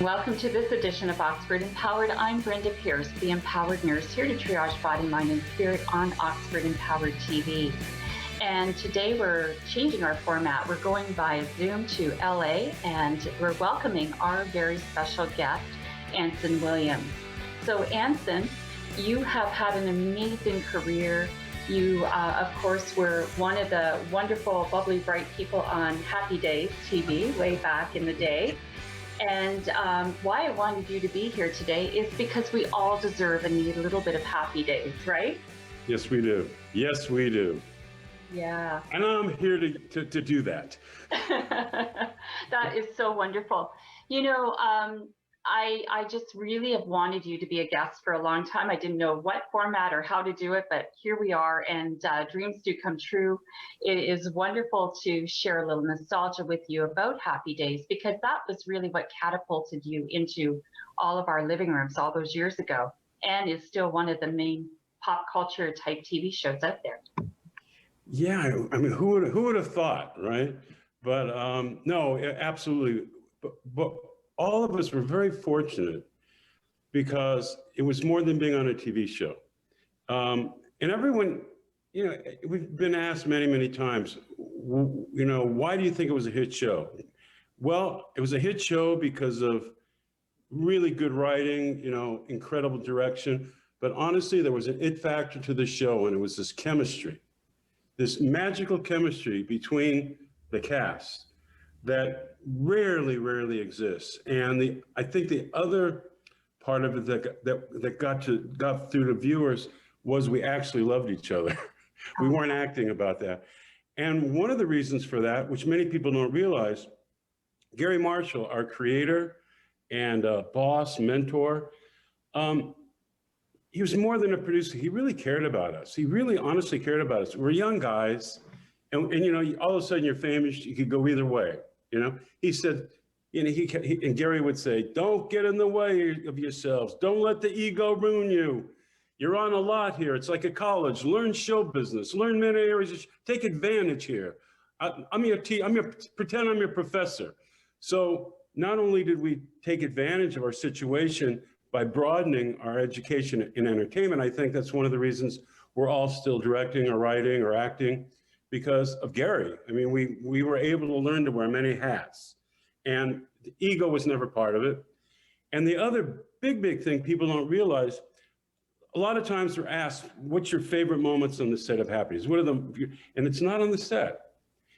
Welcome to this edition of Oxford Empowered. I'm Brenda Pierce, the Empowered Nurse, here to triage body, mind, and spirit on Oxford Empowered TV. And today we're changing our format. We're going via Zoom to LA, and we're welcoming our very special guest, Anson Williams. So Anson, you have had an amazing career. You, of course, were one of the wonderful, bubbly, bright people on Happy Days TV way back in the day. And why I wanted you to be here today is because we all deserve and need a little bit of happy days, right? Yes, we do. Yes, we do. Yeah. And I'm here to do that. That is so wonderful. You know, I just really have wanted you to be a guest for a long time. I didn't know what format or how to do it, but here we are, and dreams do come true. It is wonderful to share a little nostalgia with you about Happy Days, because that was really what catapulted you into all of our living rooms all those years ago, and is still one of the main pop culture type TV shows out there. Yeah, I mean, who would have thought, right? But no, absolutely. But all of us were very fortunate because it was more than being on a TV show. And everyone, you know, we've been asked many, many times, you know, why do you think it was a hit show? Well, it was a hit show because of really good writing, you know, incredible direction. But honestly, there was an it factor to the show, and it was this chemistry, this magical chemistry between the cast that rarely exists. And I think the other part of it that got through to viewers was we actually loved each other. We weren't acting about that. And one of the reasons for that, which many people don't realize, Gary Marshall, our creator and boss, mentor, he was more than a producer. He really cared about us. He really honestly cared about us. We're young guys, and you know, all of a sudden you're famous, you could go either way. You know, he said, you know, and Gary would say, don't get in the way of yourselves. Don't let the ego ruin you. You're on a lot here. It's like a college. Learn show business. Learn many areas. Take advantage here. Pretend I'm your professor. So not only did we take advantage of our situation by broadening our education in entertainment, I think that's one of the reasons we're all still directing or writing or acting, because of Gary. I mean, we were able to learn to wear many hats, and the ego was never part of it. And the other big thing people don't realize, a lot of times they're asked, what's your favorite moments on the set of Happy Days? What are them? And it's not on the set.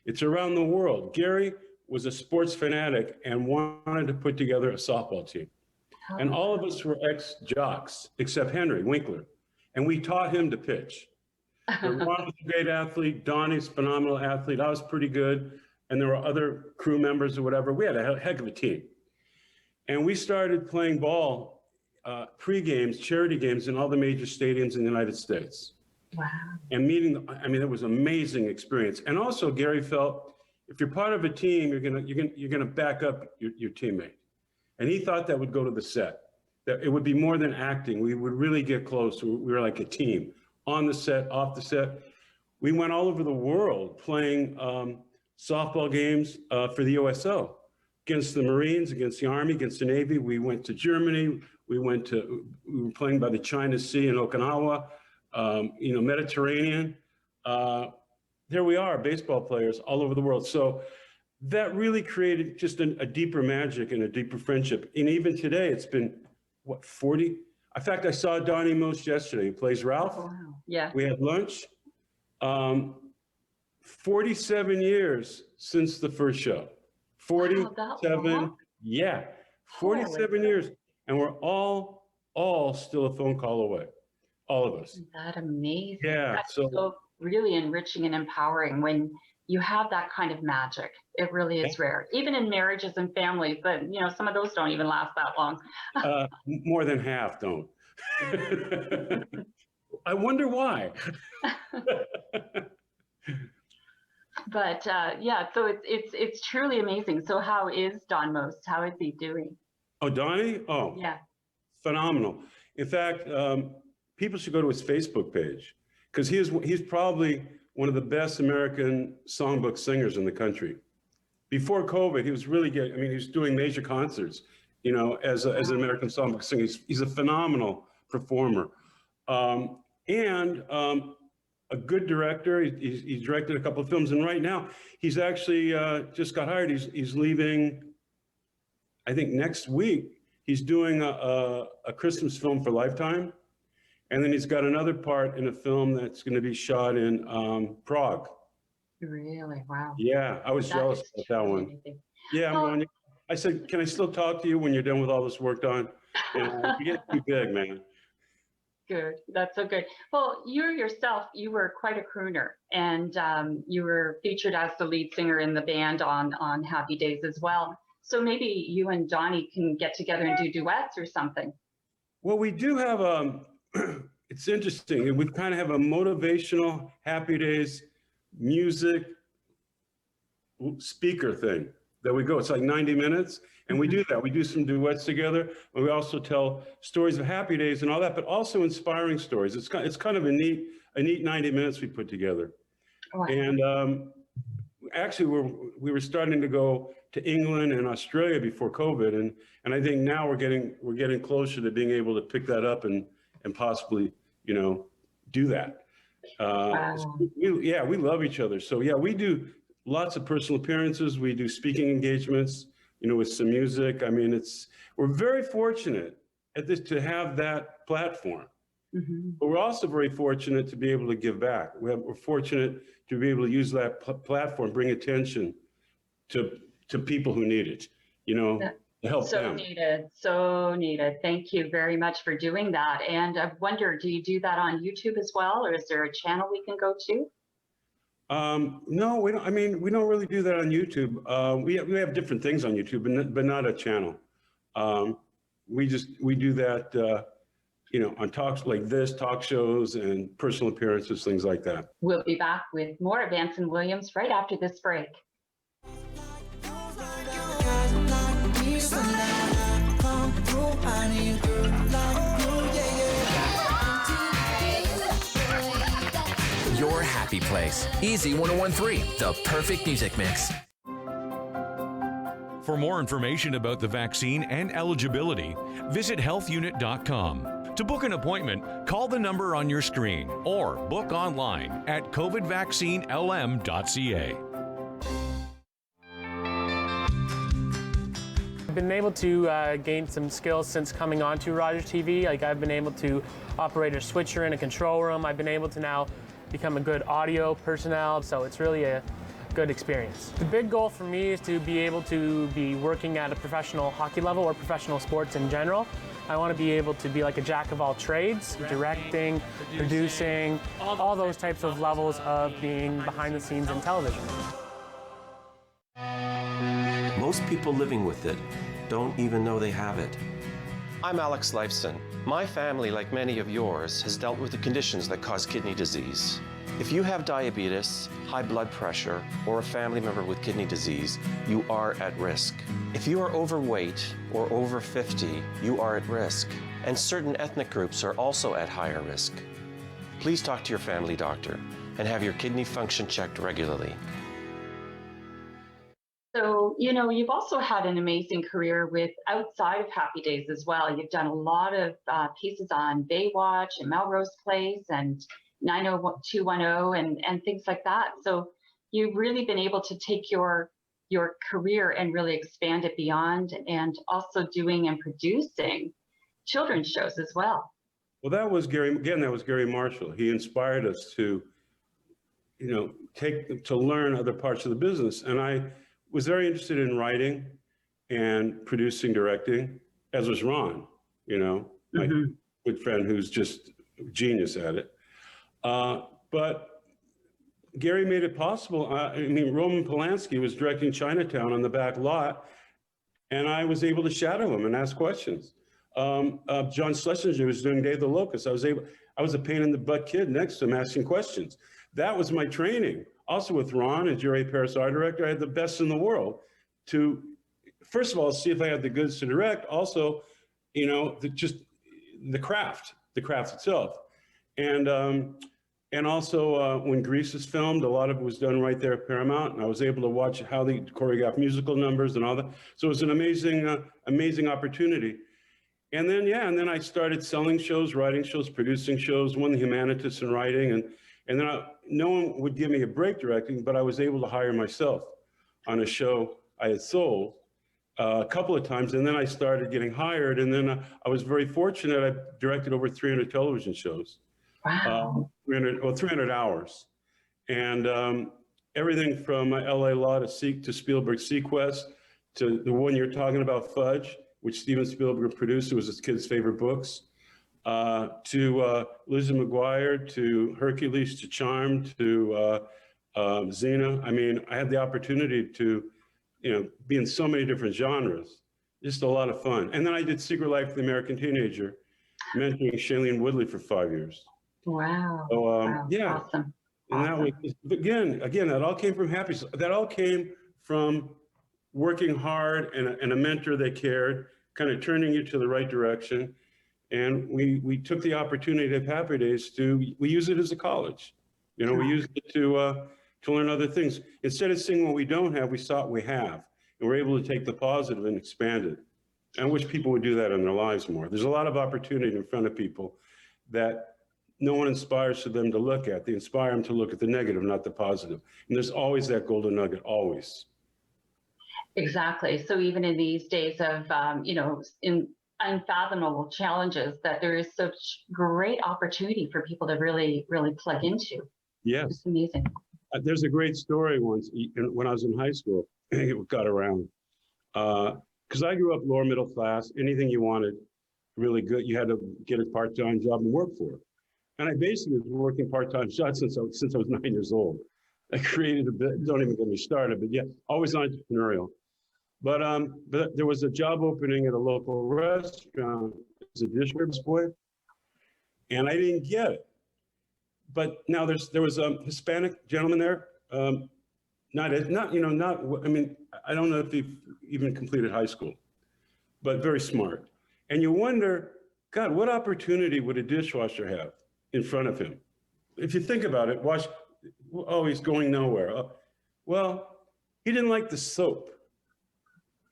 It's around the world. Gary was a sports fanatic and wanted to put together a softball team. And all of us were ex-jocks, except Henry Winkler. And we taught him to pitch. Ron was a great athlete. Donnie's a phenomenal athlete. I was pretty good. And there were other crew members or whatever. We had a heck of a team. And we started playing ball, pre-games, charity games in all the major stadiums in the United States. Wow. And I mean, it was an amazing experience. And also Gary felt, if you're part of a team, you're gonna back up your teammate. And he thought that would go to the set, that it would be more than acting. We would really get close. We were like a team. On the set, off the set. We went all over the world playing softball games for the USO, against the Marines, against the Army, against the Navy. We went to Germany. We were playing by the China Sea in Okinawa, you know, Mediterranean. There we are, baseball players all over the world. So that really created just a deeper magic and a deeper friendship. And even today, it's been, what, 40? In fact, I saw Donnie Most yesterday. He plays Ralph. Oh, wow. Yeah. We had lunch. 47 years since the first show. 47, yeah, 47 years. And we're all still a phone call away. All of us. Isn't that amazing? Yeah. That's so really enriching and empowering when you have that kind of magic. It really is rare, even in marriages and families, but you know, some of those don't even last that long. More than half don't. I wonder why. But yeah, so it's truly amazing. So how is Don Most? How is he doing? Oh, Donnie? Oh, yeah, phenomenal. In fact, people should go to his Facebook page, because he's probably one of the best American songbook singers in the country. Before COVID, he was really good. I mean, he was doing major concerts as an American songbook singer. He's a phenomenal performer. And a good director. He's directed a couple of films, and right now he's actually just got hired. He's leaving, I think, next week. He's doing a Christmas film for Lifetime, and then he's got another part in a film that's going to be shot in Prague. Really? Wow. Yeah, I was jealous about that one. Amazing. Yeah, I'm going. I said, can I still talk to you when you're done with all this work done? You get too big, man. Good. That's so good. Well, you yourself, you were quite a crooner, and you were featured as the lead singer in the band on Happy Days as well. So maybe you and Donnie can get together and do duets or something. Well, we do have it's interesting. We kind of have a motivational Happy Days music speaker thing that we go. It's like 90 minutes. And we do that. We do some duets together. And we also tell stories of Happy Days and all that, but also inspiring stories. It's kind of a neat 90 minutes we put together. Oh, and actually, we were starting to go to England and Australia before COVID, and I think now we're getting closer to being able to pick that up and possibly do that. wow. We love each other. So yeah, we do lots of personal appearances. We do speaking engagements, with some music. I mean, we're very fortunate at this to have that platform. Mm-hmm. But we're also very fortunate to be able to give back. We're fortunate to be able to use that platform, bring attention to people who need it, to help them. So needed. Thank you very much for doing that. And I wonder, do you do that on YouTube as well, or is there a channel we can go to? No, we don't. I mean, we don't really do that on YouTube. We have different things on YouTube, but not a channel. We do that, on talks like this, talk shows and personal appearances, things like that. We'll be back with more of Anson Williams right after this break. Your happy place. Easy 1013, the perfect music mix. For more information about the vaccine and eligibility, visit healthunit.com. To book an appointment, call the number on your screen or book online at covidvaccinelm.ca. I've been able to gain some skills since coming on to Rogers TV. Like, I've been able to operate a switcher in a control room. I've been able to now become a good audio personnel, so it's really a good experience. The big goal for me is to be able to be working at a professional hockey level or professional sports in general. I want to be able to be like a jack of all trades, directing, producing, all those types of levels of being behind the scenes in television. Most people living with it don't even know they have it. I'm Alex Lifeson. My family, like many of yours, has dealt with the conditions that cause kidney disease. If you have diabetes, high blood pressure, or a family member with kidney disease, you are at risk. If you are overweight or over 50, you are at risk. And certain ethnic groups are also at higher risk. Please talk to your family doctor and have your kidney function checked regularly. So, you've also had an amazing career with outside of Happy Days as well. You've done a lot of pieces on Baywatch and Melrose Place and 90210 and things like that. So you've really been able to take your career and really expand it beyond, and also doing and producing children's shows as well. Well, that was Gary Marshall. He inspired us to, to learn other parts of the business. And I was very interested in writing and producing, directing, as was Ron, my good friend who's just a genius at it. But Gary made it possible. Roman Polanski was directing Chinatown on the back lot, and I was able to shadow him and ask questions. John Schlesinger was doing Day of the Locust. I was a pain in the butt kid next to him asking questions. That was my training. Also with Ron and Jerry Paris, our director, I had the best in the world to, first of all, see if I had the goods to direct. Also, just the craft itself. And And also, when Grease was filmed, a lot of it was done right there at Paramount, and I was able to watch how they choreographed musical numbers and all that. So it was an amazing opportunity. And then I started selling shows, writing shows, producing shows, won the Humanitas in writing, and then no one would give me a break directing, but I was able to hire myself on a show I had sold a couple of times, and then I started getting hired, and then I was very fortunate. I directed over 300 television shows. Wow. 300 hours. And everything from LA Law to Spielberg's Sequest to the one you're talking about, Fudge, which Steven Spielberg produced. It was his kids' favorite books, to Lizzie McGuire, to Hercules, to Charmed, to Xena. I mean, I had the opportunity to, be in so many different genres. Just a lot of fun. And then I did Secret Life of the American Teenager, mentoring Shailene Woodley for 5 years. Wow. So, Wow. yeah. Awesome. And that was, again, that all came from happiness. That all came from working hard and a mentor that cared, kind of turning you to the right direction. And we took the opportunity of Happy Days we use it as a college. We used it to learn other things. Instead of seeing what we don't have, we saw what we have. And we're able to take the positive and expand it. I wish people would do that in their lives more. There's a lot of opportunity in front of people that no one inspires for them to look at. They inspire them to look at the negative, not the positive. And there's always that golden nugget, always. Exactly. So even in these days of, in unfathomable challenges, that there is such great opportunity for people to really, really plug into. Yes. It's amazing. There's a great story once when I was in high school. It got around. Because I grew up lower middle class. Anything you wanted really good, you had to get a part-time job and work for it. And I basically was working part-time jobs since I was 9 years old. I created a bit, don't even get me started, but yeah, always entrepreneurial. But there was a job opening at a local restaurant as a dish boy, and I didn't get it. But now there was a Hispanic gentleman there, I don't know if he even completed high school, but very smart. And you wonder, God, what opportunity would a dishwasher have in front of him? If you think about it, he's going nowhere. Well, he didn't like the soap.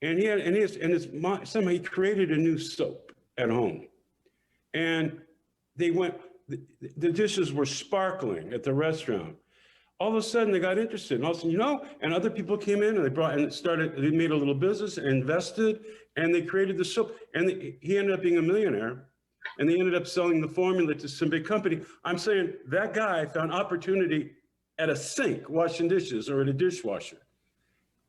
And somehow he created a new soap at home. And the dishes were sparkling at the restaurant. All of a sudden they got interested, and all of a sudden, and other people came in and they made a little business and invested, and they created the soap. And he ended up being a millionaire, and they ended up selling the formula to some big company. I'm saying that guy found opportunity at a sink, washing dishes, or at a dishwasher.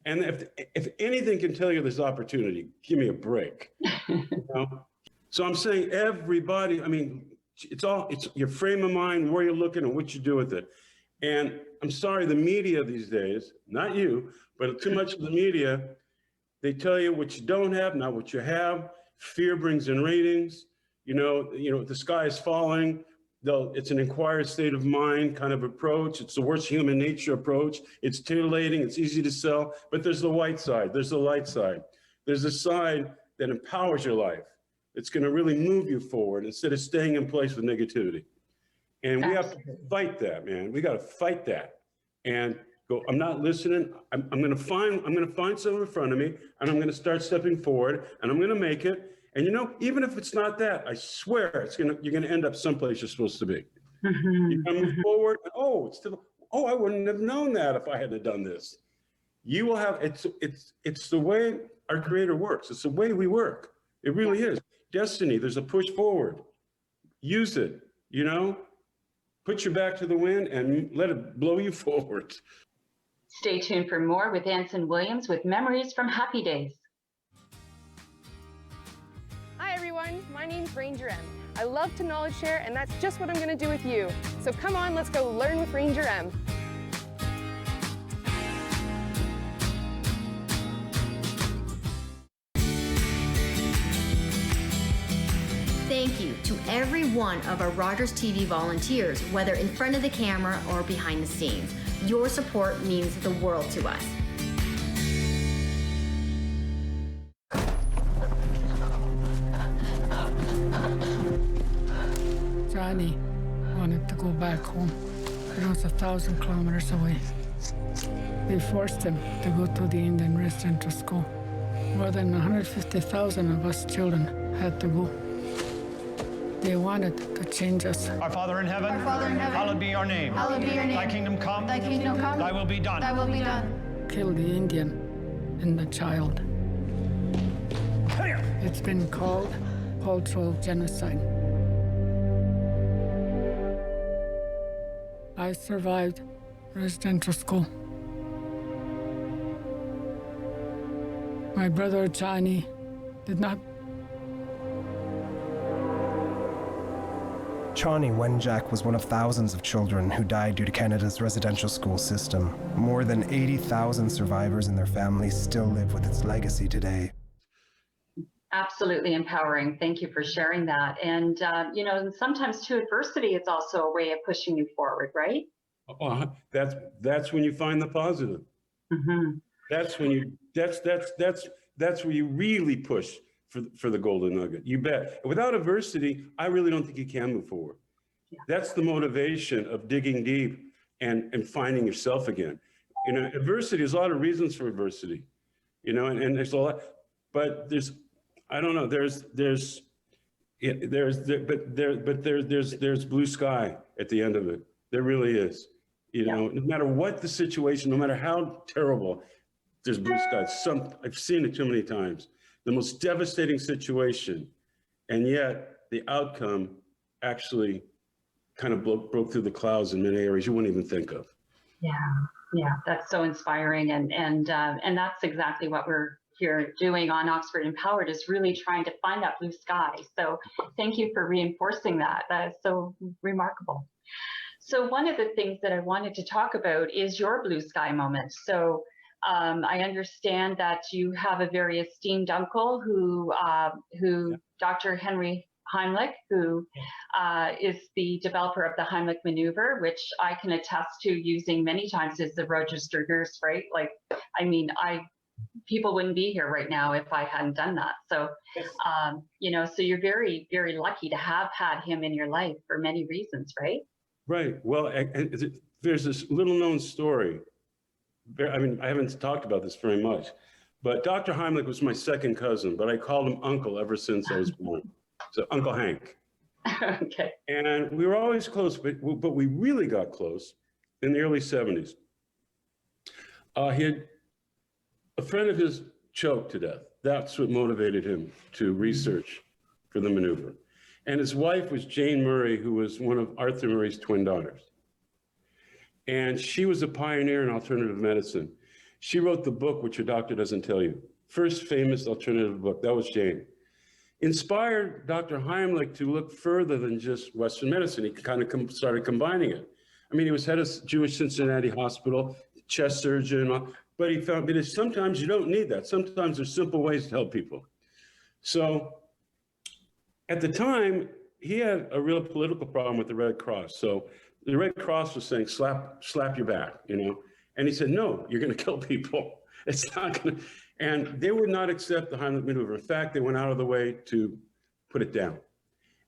And if anything can tell you there's opportunity, give me a break. So I'm saying everybody, it's your frame of mind, where you're looking and what you do with it. And I'm sorry, the media these days, not you, but too much of the media, they tell you what you don't have, not what you have. Fear brings in ratings. The sky is falling. It's an inquired state of mind kind of approach. It's the worst human nature approach. It's titillating. It's easy to sell. But there's the white side. There's the light side. There's a side that empowers your life. It's going to really move you forward instead of staying in place with negativity. And we have to fight that, man. We got to fight that and go, I'm not listening. I'm going to find someone in front of me, and I'm going to start stepping forward, and I'm going to make it. And even if it's not that, I swear you're going to end up someplace you're supposed to be. Mm-hmm. You're going to move forward. I wouldn't have known that if I hadn't done this. You will have, it's the way our Creator works. It's the way we work. It really is. Destiny, there's a push forward. Use it, Put your back to the wind and let it blow you forward. Stay tuned for more with Anson Williams with Memories from Happy Days. Hi everyone, my name's Ranger M. I love to knowledge share, and that's just what I'm going to do with you. So come on, let's go learn with Ranger M. Thank you to every one of our Rogers TV volunteers, whether in front of the camera or behind the scenes. Your support means the world to us. Johnny wanted to go back home. It was 1,000 kilometers away. They forced him to go to the Indian residential school. More than 150,000 of us children had to go. They wanted to change us. Our Father in heaven, hallowed be your name. Hallowed be your name. Thy kingdom come. Thy kingdom come. Thy will be done. Thy will be done. Kill the Indian and the child. It's been called cultural genocide. I survived residential school. My brother Johnny did not. Chani Wenjack was one of thousands of children who died due to Canada's residential school system. More than 80,000 survivors and their families still live with its legacy today. Absolutely empowering. Thank you for sharing that. And, you know, and sometimes too, adversity is also a way of pushing you forward, right? That's when you find the positive. Mm-hmm. That's when you, that's where you really push for the golden nugget. You bet. Without adversity, I really don't think you can move forward. Yeah. That's the motivation of digging deep and finding yourself again. You know, adversity, there's a lot of reasons for adversity, you know, and there's a lot, but there's, I don't know, there's blue sky at the end of it. There really is. You know, no matter what the situation, no matter how terrible, there's blue sky. I've seen it too many times. The most devastating situation, and yet the outcome actually kind of broke through the clouds in many areas you wouldn't even think of. Yeah, that's so inspiring, and that's exactly what we're here doing on Oxford Empowered, is really trying to find that blue sky. So thank you for reinforcing that. That is so remarkable. So one of the things that I wanted to talk about is your blue sky moment. So I understand that you have a very esteemed uncle who Dr. Henry Heimlich, who is the developer of the Heimlich maneuver, which I can attest to using many times as the registered nurse, right? Like, I mean, people wouldn't be here right now if I hadn't done that. So, you know, so you're very, very lucky to have had him in your life for many reasons, right? Right. Well, there's this little known story. I mean, I haven't talked about this very much, but Dr. Heimlich was my second cousin, but I called him Uncle ever since I was born. So Uncle Hank. Okay. And we were always close, but we really got close in the early 70s. He had a friend of his choked to death. That's what motivated him to research for the maneuver. And his wife was Jane Murray, who was one of Arthur Murray's twin daughters. And she was a pioneer in alternative medicine. She wrote the book, Which Your Doctor Doesn't Tell You. First famous alternative book, that was Jane. Inspired Dr. Heimlich to look further than just Western medicine. He kind of started combining it. I mean, he was head of Jewish Cincinnati Hospital, chest surgeon, but he found that sometimes you don't need that. Sometimes there's simple ways to help people. So at the time, he had a real political problem with the Red Cross. So the Red Cross was saying, slap your back, you know? And he said, no, you're gonna kill people. It's not gonna, and they would not accept the Heimlich maneuver. In fact, they went out of the way to put it down.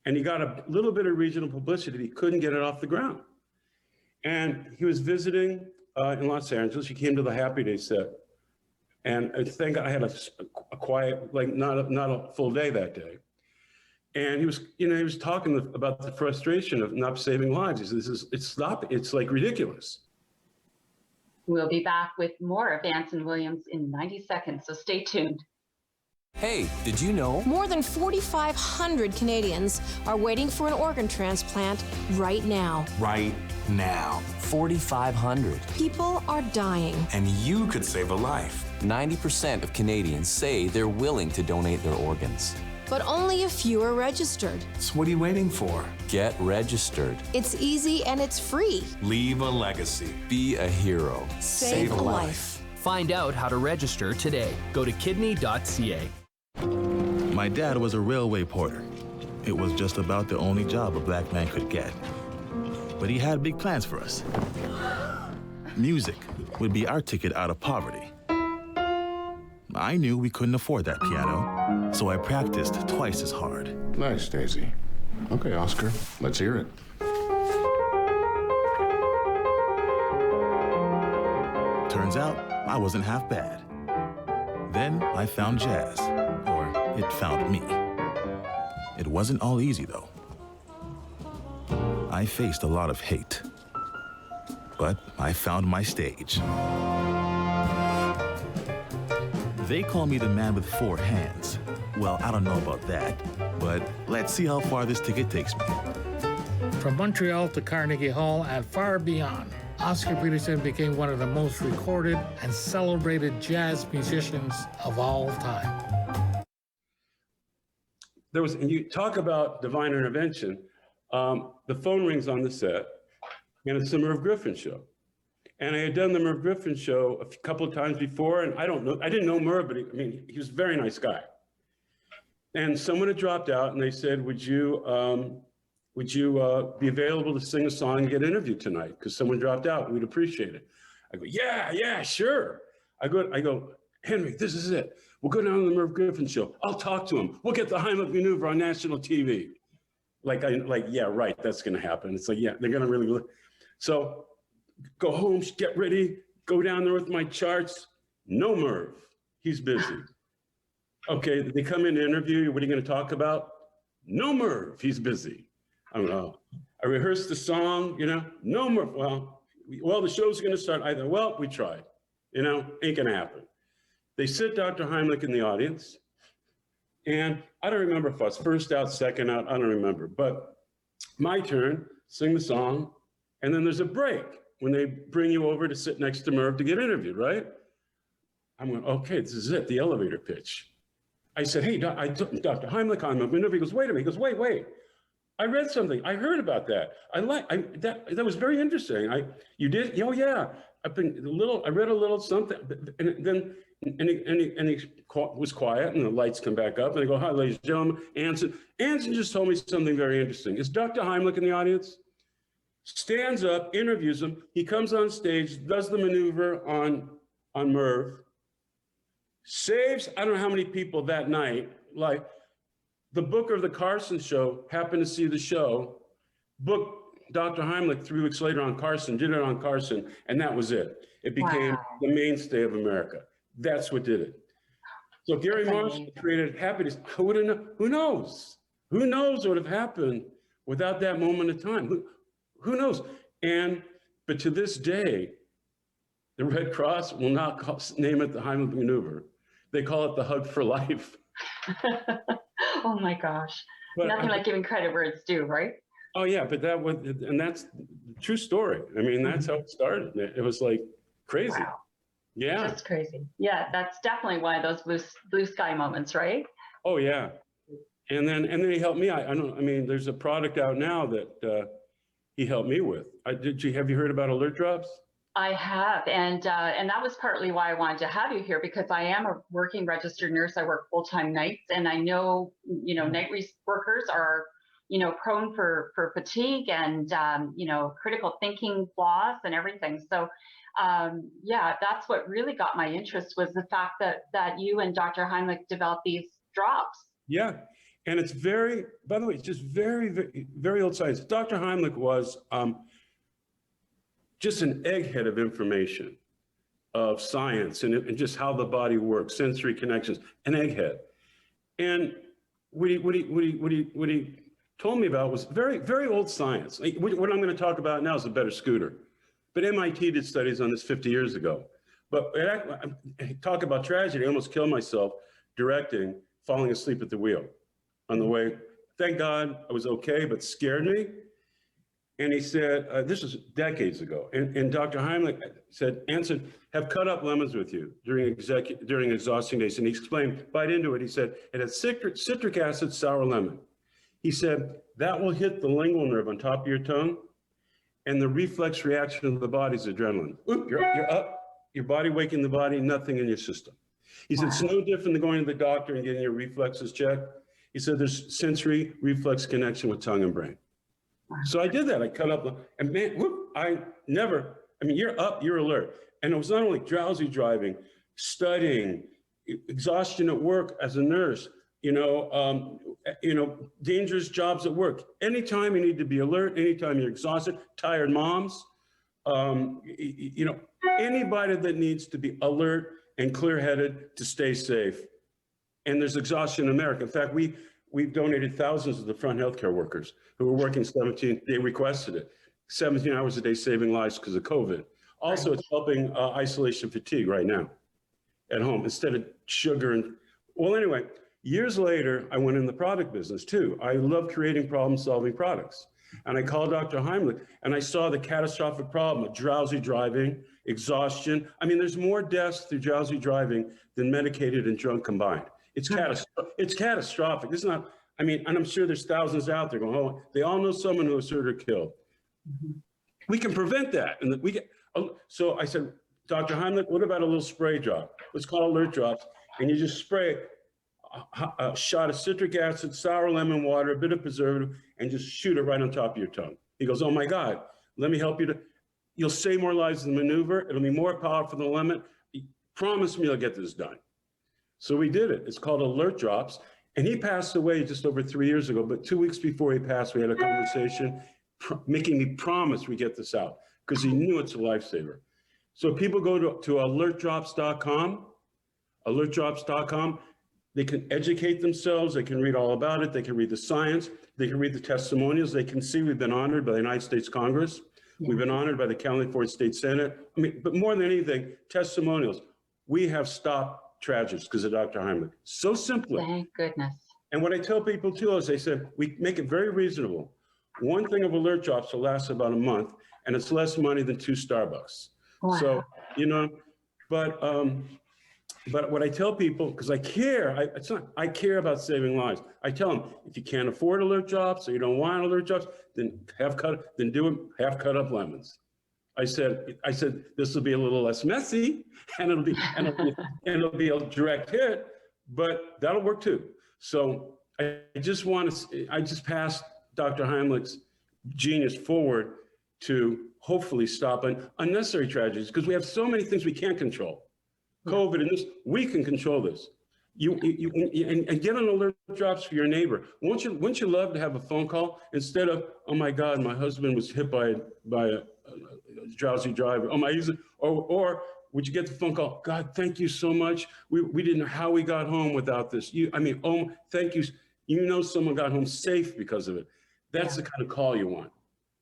And he got a little bit of regional publicity, he couldn't get it off the ground. And he was visiting in Los Angeles. He came to the Happy Day set. And thank God I had a quiet, like not a full day that day. And he was, you know, he was talking about the frustration of not saving lives. He says, it's like ridiculous. We'll be back with more of Anson Williams in 90 seconds, so stay tuned. Hey, did you know? More than 4,500 Canadians are waiting for an organ transplant right now. Right now. 4,500. People are dying. And you could save a life. 90% of Canadians say they're willing to donate their organs. But only a few are registered. So what are you waiting for? Get registered. It's easy and it's free. Leave a legacy. Be a hero. Save a life. Find out how to register today. Go to kidney.ca. My dad was a railway porter. It was just about the only job a black man could get. But he had big plans for us. Music would be our ticket out of poverty. I knew we couldn't afford that piano, so I practiced twice as hard. Nice, Daisy. Okay, Oscar, let's hear it. Turns out I wasn't half bad. Then I found jazz, or it found me. It wasn't all easy, though. I faced a lot of hate, but I found my stage. They call me the man with 4 hands. Well, I don't know about that, but let's see how far this ticket takes me. From Montreal to Carnegie Hall and far beyond, Oscar Peterson became one of the most recorded and celebrated jazz musicians of all time. And you talk about divine intervention, the phone rings on the set, and it's the Merv Griffin show. And I had done the Merv Griffin show a couple of times before, and I didn't know Merv, but he was a very nice guy. And someone had dropped out, and they said, would you be available to sing a song and get interviewed tonight? Because someone dropped out, we'd appreciate it. I go, yeah, sure. I go, Henry, this is it. We'll go down to the Merv Griffin show. I'll talk to him. We'll get the Heimlich maneuver on national TV. Yeah, right, that's gonna happen. It's like, yeah, they're gonna really look. So go home, get ready, go down there with my charts. No Merv, he's busy. Okay, they come in to interview you, what are you gonna talk about? No Merv, he's busy. I don't know. I rehearsed the song, no Merv. Well, the show's gonna start. I thought, well, we tried, ain't gonna happen. They sit Dr. Heimlich in the audience, and I don't remember if I was first out, second out, I don't remember, but my turn, sing the song, and then there's a break when they bring you over to sit next to Merv to get interviewed, right? I'm going, okay, this is it, the elevator pitch. I said, hey, Dr. Heimlich, I'm a maneuver. He goes, wait a minute. He goes, wait. I read something. I heard about that. That was very interesting. You did? Oh yeah. I read a little something, and then he was quiet, and the lights come back up, and I go, hi, ladies and gentlemen, Anson. Anson just told me something very interesting. Is Dr. Heimlich in the audience? Stands up, interviews him. He comes on stage, does the maneuver on Merv, saves I don't know how many people that night. Like the booker of the Carson show happened to see the show, booked Dr. Heimlich 3 weeks later on Carson, did it on Carson, and that was it. It became the mainstay of America. That's what did it. So Gary Marshall created happiness. Who knows? Who knows what would have happened without that moment of time? Who knows? But to this day, the Red Cross will not name it the Heimlich maneuver. They call it the hug for life. Oh my gosh. Nothing like giving credit where it's due, right? Oh yeah, but that's the true story. I mean, that's how it started. It was like crazy. Wow. Yeah. Just crazy. Yeah, that's definitely one of those blue sky moments, right? Oh yeah. And then he helped me. I mean, there's a product out now that he helped me with. Have you heard about alert drops? I have, and that was partly why I wanted to have you here, because I am a working registered nurse. I work full-time nights, and I know, night workers are, prone for fatigue and, critical thinking flaws and everything. So, that's what really got my interest, was the fact that you and Dr. Heimlich developed these drops. Yeah, and it's by the way, it's just very, very, very old science. Dr. Heimlich was just an egghead of information, of science, and just how the body works, sensory connections, an egghead. And what he told me about was very, very old science. What I'm going to talk about now is a better scooter. But MIT did studies on this 50 years ago. But talk about tragedy, I almost killed myself directing, falling asleep at the wheel on the way. Thank God I was okay, but scared me. And he said, this was decades ago, and Dr. Heimlich said, Anson, have cut up lemons with you during exhausting days. And he explained, bite into it, he said, it has citric acid, sour lemon. He said, that will hit the lingual nerve on top of your tongue, and the reflex reaction of the body is adrenaline. Oop, you're up, your body waking the body, nothing in your system. He said, it's no different than going to the doctor and getting your reflexes checked. He said, there's sensory reflex connection with tongue and brain. So I did that. I cut up, and man, you're up, you're alert. And it was not only drowsy driving, studying, exhaustion at work as a nurse, dangerous jobs at work. Anytime you need to be alert, anytime you're exhausted, tired moms, Anybody that needs to be alert and clear-headed to stay safe. And there's exhaustion in America. In fact, we've donated thousands of the front healthcare workers who were working 17, they requested it, 17 hours a day saving lives because of COVID. Also, it's helping isolation fatigue right now at home instead of sugar and, well, anyway, years later, I went in the product business too. I love creating problem-solving products. And I called Dr. Heimlich and I saw the catastrophic problem of drowsy driving, exhaustion. I mean, there's more deaths through drowsy driving than medicated and drunk combined. It's catastrophic. It's not, I mean, and I'm sure there's thousands out there going, oh, they all know someone who was hurt or killed. We can prevent that. And so I said, Dr. Heimlich, what about a little spray drop? It's called alert drops. And you just spray a shot of citric acid, sour lemon water, a bit of preservative, and just shoot it right on top of your tongue. He goes, oh my God, let me help you. You'll save more lives in the maneuver. It'll be more powerful than the lemon. Promise me you'll get this done. So we did it. It's called alert drops. And he passed away just over 3 years ago. But 2 weeks before he passed, we had a conversation making me promise we get this out because he knew it's a lifesaver. So people go to alertdrops.com, alertdrops.com. They can educate themselves. They can read all about it. They can read the science. They can read the testimonials. They can see we've been honored by the United States Congress. We've been honored by the California State Senate. I mean, but more than anything, testimonials. We have stopped tragedies because of Dr. Heimlich. So simply. Thank goodness. And what I tell people too is they said, we make it very reasonable. One thing of alert drops will last about a month and it's less money than 2 Starbucks. Wow. So, you know, but what I tell people, because I care, I care about saving lives. I tell them, if you can't afford alert drops or you don't want alert drops, then do it half cut up lemons. I said this will be a little less messy, and it'll be a direct hit, but that'll work too. So I just passed Dr. Heimlich's genius forward to hopefully stop unnecessary tragedies, because we have so many things we can't control. COVID and this, we can control this. And get on alert drops for your neighbor. Wouldn't you love to have a phone call instead of, oh my God, my husband was hit by a drowsy driver. Or would you get the phone call? God, thank you so much. We didn't know how we got home without this. Thank you. You know someone got home safe because of it. That's the kind of call you want.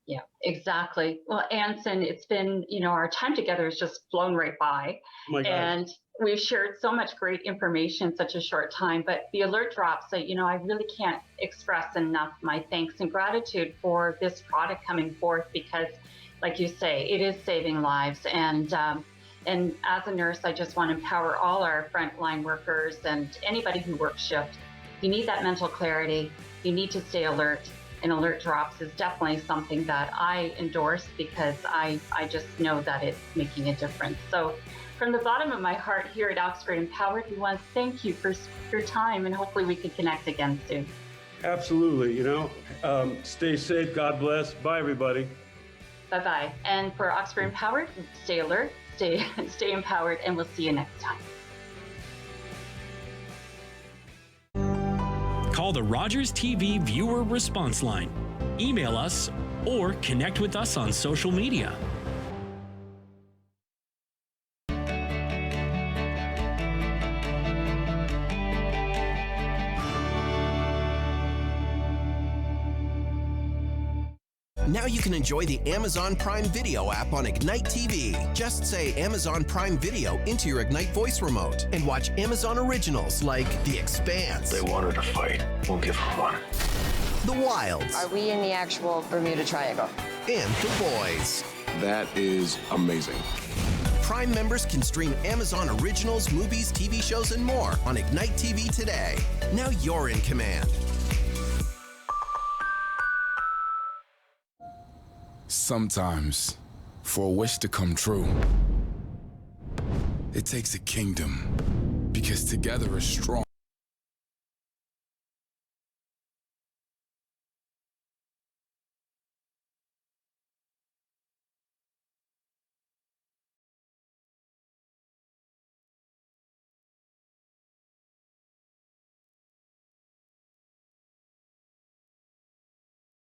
Yeah, exactly. Well, Anson, it's been, our time together has just flown right by. Oh my God. And we've shared so much great information in such a short time, but the alert drops, I really can't express enough my thanks and gratitude for this product coming forth, because like you say, it is saving lives. And as a nurse, I just want to empower all our frontline workers and anybody who works shift. You need that mental clarity. You need to stay alert. And alert drops is definitely something that I endorse, because I just know that it's making a difference. So from the bottom of my heart here at Oxford Empowered, we want to thank you for your time, and hopefully we can connect again soon. Absolutely. Stay safe. God bless. Bye, everybody. Bye-bye. And for Oxford Empowered, stay alert, stay empowered, and we'll see you next time. Call the Rogers TV viewer response line, email us, or connect with us on social media. Now you can enjoy the Amazon Prime Video app on Ignite TV. Just say Amazon Prime Video into your Ignite voice remote and watch Amazon originals like The Expanse. They wanted a fight. We'll give them one. The Wilds. Are we in the actual Bermuda Triangle? And The Boys. That is amazing. Prime members can stream Amazon originals, movies, TV shows, and more on Ignite TV today. Now you're in command. Sometimes, for a wish to come true, it takes a kingdom, because together is strong.